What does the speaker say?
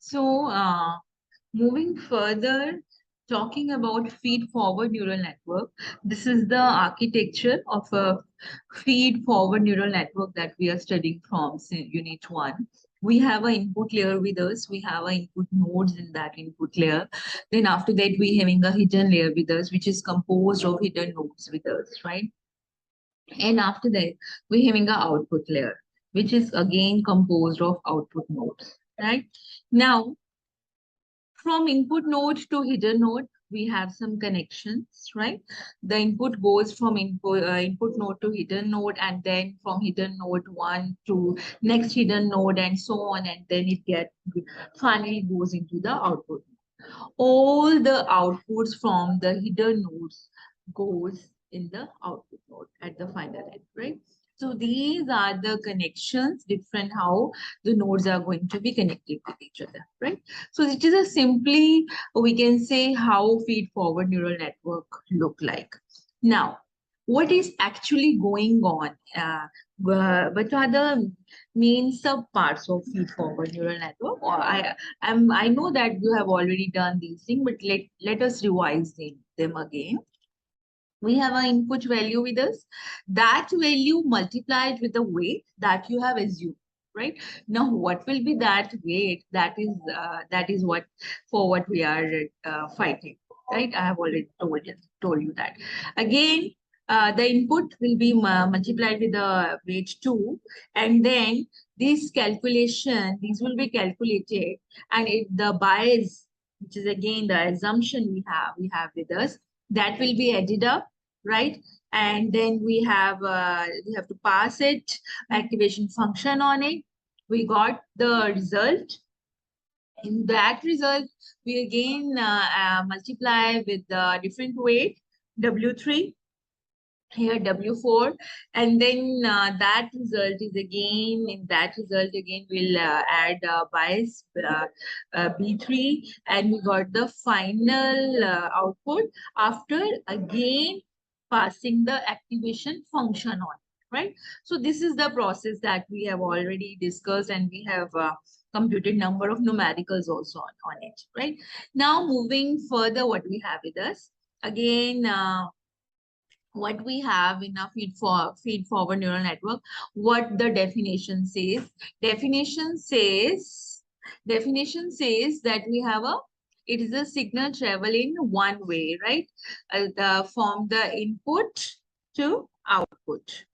So, moving further, talking about feed-forward neural network, this is the architecture of a feed-forward neural network that we are studying from Unit 1. We have an input layer with us. We have an input nodes in that input layer. Then after that, we having a hidden layer with us, which is composed of hidden nodes with us, right? And after that, we're having an output layer, which is again composed of output nodes, right? Now, from input node to hidden node, we have some connections, right? The input goes from input node to hidden node, and then from hidden node one to next hidden node, and so on, and then finally goes into the output. All the outputs from the hidden nodes goes in the output node at the final end, right? So these are the connections, different how the nodes are going to be connected with each other, right? So it is a simply, we can say how feed-forward neural network look like. Now, what is actually going on? What are the main subparts of feed-forward neural network? Or I know that you have already done these things, but let us revise them again. We have an input value with us. That value multiplied with the weight that you have assumed, right? Now, what will be that weight? That is what we are fighting, right? I have already told you that. Again, the input will be multiplied with the weight 2, and then these will be calculated, and the bias, which is again the assumption we have with us, that will be added up, right? And then we have to pass it activation function on it. We got the result. In that result, we again multiply with the different weight W3, here W4, and then that result is again, in that result again we'll add bias B3, and we got the final output after again passing the activation function on, right? So this is the process that we have already discussed, and we have computed number of numericals also on it, right? Now moving further, what we have with us again, what we have in a feed-forward neural network, what the definition says. Definition says that it is a signal travel in one way, right? From the input to output,